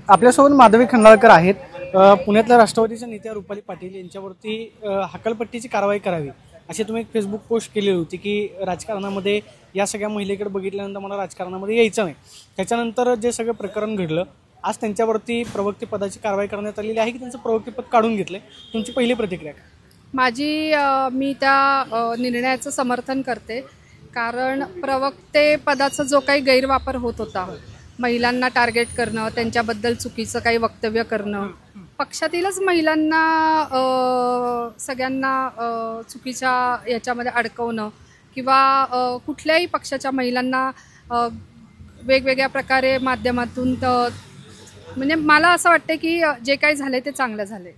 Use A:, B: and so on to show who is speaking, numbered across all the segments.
A: आपल्यासोबत माधवी खंडाळकर आहेत. पुण्यातल्या राष्ट्रवादीच्या नेत्या रुपाली पाटील यांच्यावरती हकालपट्टीची कारवाई करावी अशी तुम्ही एक फेसबुक पोस्ट केली होती की राजकारणामध्ये या सगळ्या महिलेकडे बघितल्यानंतर मला राजकारणामध्ये यायचं नाही. त्याच्यानंतर जे सगळं प्रकरण घडलं, आज त्यांच्यावरती प्रवक्तेपदाची कारवाई करण्यात आलेली आहे की त्यांचं प्रवक्तेपद काढून घेतलंय. तुमची पहिली प्रतिक्रिया काय?
B: मी त्या निर्णयाचं समर्थन करते. कारण प्रवक्तेपदाचा जो काही गैरवापर होत होता, महिलांना टार्गेट करणं, त्यांच्याबद्दल चुकीचं काही वक्तव्य करणं, पक्षातीलच महिलांना सगळ्यांना चुकीच्या याच्यामध्ये अडकवणं किंवा कुठल्याही पक्षाच्या महिलांना वेगवेगळ्या प्रकारे माध्यमातून म्हणजे मला असं वाटतं की जे काही झाले ते चांगलं झाले.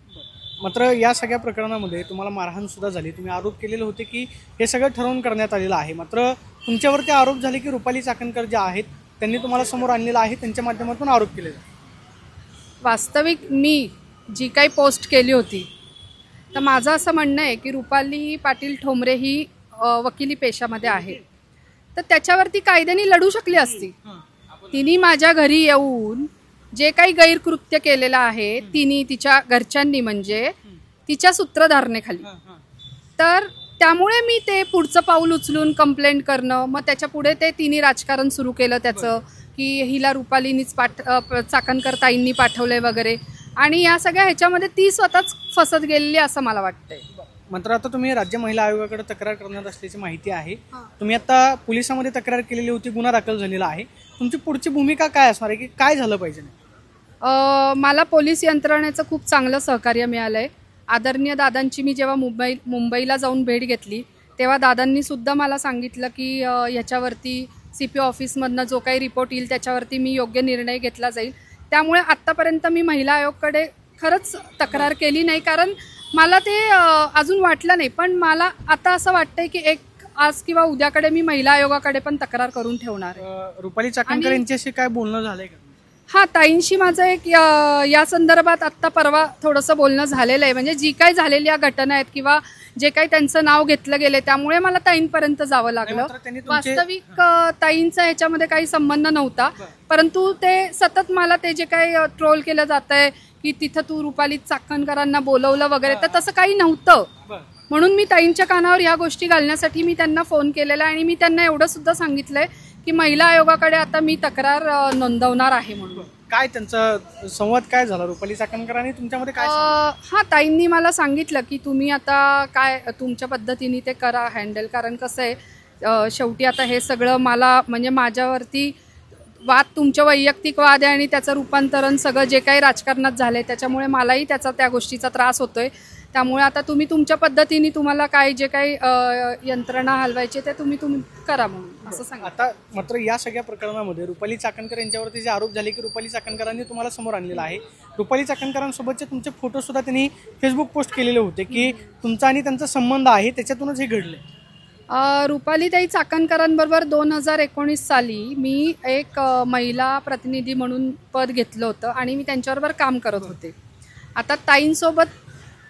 A: मात्र या सगळ्या प्रकरणामध्ये तुम्हाला मारहाण सुद्धा झाली. तुम्ही आरोप केलेले होते की हे सगळं ठरवून करण्यात आलेलं आहे. मात्र तुमच्यावरती आरोप झाले की रुपाली चाकणकर ज्या आहेत त्यांनी तुम्हाला समोर आणलेलं आहे, त्यांच्या माध्यमातून आरोप केलेला.
B: वास्तविक मी जी काही पोस्ट केली होती तर माझं असं म्हणणं आहे की रुपाली पाटील ठोंबरे ही वकिली पेशामध्ये आहे, तर त्याच्यावरती कायद्याने लढू शकली असती. तिने माझ्या घरी येऊन जे काही गैरकृत्य केलेलं आहे तिने तिच्या घरच्यांनी म्हणजे तिच्या सूत्रधारणेखाली, तर त्यामुळे मी ते पुढचं पाऊल उचलून कंप्लेंट करणं, मग त्याच्या पुढे ते तिने राजकारण सुरू केलं त्याचं की हिला रुपालीनीच चाकणकर ताईंनी पाठवलंय वगैरे, आणि या सगळ्या ह्याच्यामध्ये ती स्वतःच फसत गेलेली असं मला वाटतंय.
A: मात्र आता तुम्ही राज्य महिला आयोगाकडे तक्रार करणार असल्याची माहिती आहे. तुम्ही आता पोलिसांमध्ये तक्रार केलेली होती, गुन्हा दाखल झालेला आहे. तुमची पुढची भूमिका काय असणार आहे की काय झालं पाहिजे?
B: मला पोलीस यंत्रणेचं खूप चांगलं सहकार्य मिळालं आहे. आदरणीय दादांची मी जेव्हा मुंबईला जाऊन भेट घेतली तेव्हा दादांनी सुद्धा मला सांगितलं की ह्याच्यावरती CP ऑफिसमधनं जो काही रिपोर्ट येईल त्याच्यावरती मी योग्य निर्णय घेतला जाईल. त्यामुळे आत्तापर्यंत मी महिला आयोगाकडे खरंच तक्रार केली नाही, कारण मला ते अजून वाटलं नाही. पण मला आता असं वाटतंय की आज किंवा उद्याकडे मी महिला आयोगाकडे पण तक्रार करून ठेवणार आहे.
A: रुपाली चाकणकर यांच्याशी काय बोलणं झालंय का?
B: हां, ताईंशी माझं एक या संदर्भात आत्ता परवा थोडंसं बोलणं झालेलं आहे. म्हणजे जी काही झालेल्या घटना आहेत किंवा जे काही त्यांचं नाव घेतलं गेले त्यामुळे मला ताईंपर्यंत जावं लागलं. वास्तविक ताईंचा ह्याच्यामध्ये काही संबंध नव्हता, परंतु ते सतत मला ते जे काही ट्रोल केलं जात आहे की तिथं तू रुपाली चाकणकरांना बोलवलं वगैरे, तर तसं काही नव्हतं. म्हणून मी ताईंच्या कानावर ह्या गोष्टी घालण्यासाठी मी त्यांना फोन केलेला आणि मी त्यांना एवढं सुद्धा सांगितलंय की महिला आयोगाकडे आता मी तक्रार नोंदवणार आहे म्हणून.
A: काय त्यांचा संवाद काय झाला रुपाली चाकणकर आणि तुमच्यामध्ये काय?
B: हां, ताईंनी मला सांगितलं की तुम्ही आता काय तुमच्या पद्धतीने ते करा हँडल, कारण कसं आहे शेवटी आता हे सगळं मला म्हणजे माझ्यावरती वाद तुमच्या वैयक्तिक वाद आहे आणि त्याचं रूपांतरण सगळं जे काही राजकारणात झालं आहे त्याच्यामुळे मलाही त्या गोष्टीचा त्रास होतोय. त्यामुळे आता तुम्ही तुमच्या पद्धतीने तुम्हाला काय जे काही यंत्रणा हलवायचे ते तुम्ही करा म्हणून असं सांगा.
A: आता मात्र या सगळ्या प्रकरणामध्ये रुपाली चाकणकर यांच्यावरती जे आरोप झाले की रुपाली चाकणकरांनी तुम्हाला समोर आणलेला आहे. रुपाली चाकणकरांसोबतचे तुमचे फोटो सुद्धा त्यांनी फेसबुक पोस्ट केलेले होते की तुमचा आणि त्यांचा संबंध आहे, त्याच्यातूनच हे घडले.
B: रुपालीताई चाकणकरांबरोबर 2019 साली मी एक महिला प्रतिनिधी म्हणून पद घेतलं होतं आणि मी त्यांच्याबरोबर काम करत होते. आता ताईंसोबत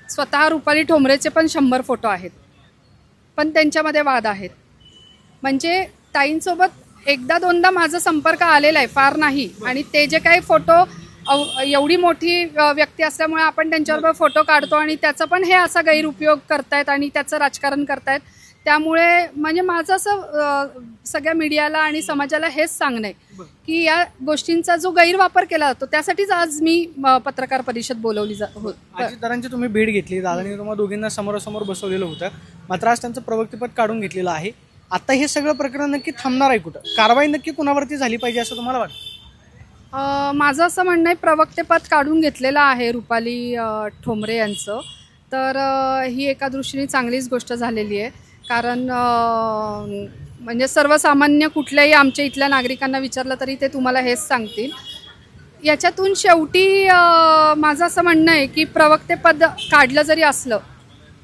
B: स्वतः रुपाली ठोंबरेचे पण 100 फोटो आहेत, पण त्यांच्यामध्ये वाद आहेत. म्हणजे ताईंसोबत एकदा दोनदा माझा संपर्क आलेला आहे, फार नाही. आणि ते जे काही फोटो एवढी मोठी व्यक्ती असल्यामुळे आपण त्यांच्याबरोबर फोटो काढतो आणि त्याचा पण हे असा गैरउपयोग करतायत आणि त्याचं राजकारण करतायत. त्यामुळे म्हणजे माझं असं सगळ्या मीडियाला आणि समाजाला हेच सांगणं आहे की या गोष्टींचा जो गैरवापर केला जातो त्यासाठीच आज मी पत्रकार परिषद बोलवली
A: दादांची तुम्ही भेट घेतली, दादांनी तुम्हाला दोघींना समोरासमोर बसवलेलं होतं. मात्र आज त्यांचं प्रवक्तेपद काढून घेतलेलं आहे. आता हे सगळं प्रकरण नक्की थांबणार आहे कुठं? कारवाई नक्की कुणावरती झाली पाहिजे असं तुम्हाला वाटतं?
B: माझं असं म्हणणं आहे प्रवक्तेपद काढून घेतलेलं आहे रुपाली ठोंबरे यांचं, तर ही एका दृष्टीने चांगलीच गोष्ट झालेली आहे. कारण म्हणजे सर्वसामान्य कुठल्याही आमच्या इथल्या नागरिकांना विचारलं तरी ते तुम्हाला हेच सांगतील. याच्यातून शेवटी माझं असं म्हणणं आहे की प्रवक्तेपद काढलं जरी असलं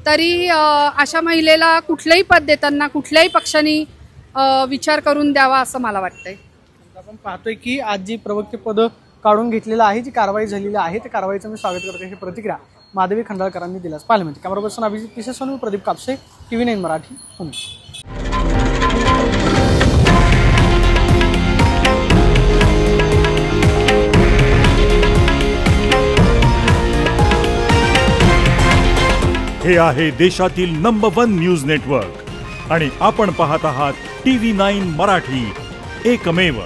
B: तरी अशा महिलेला कुठलंही पद देताना कुठल्याही पक्षाने विचार करून द्यावा असं मला वाटतंय.
A: आपण पाहतोय की आज जी प्रवक्तेपद काढून घेतलेलं आहे, जी कारवाई झालेली आहे, त्या कारवाईचं मी स्वागत करते. ही प्रतिक्रिया माधवी खंडाळकरांनी दिल्यास पाहिलं. म्हणजे कॅमेरा पर्सन अभिजित पिसेसोनी, प्रदीप कापसे, TV9 मराठी, पुणे.
C: हे आहे देशातील नंबर 1 न्यूज नेटवर्क आणि आपण पाहत आहात TV9 मराठी, एकमेव.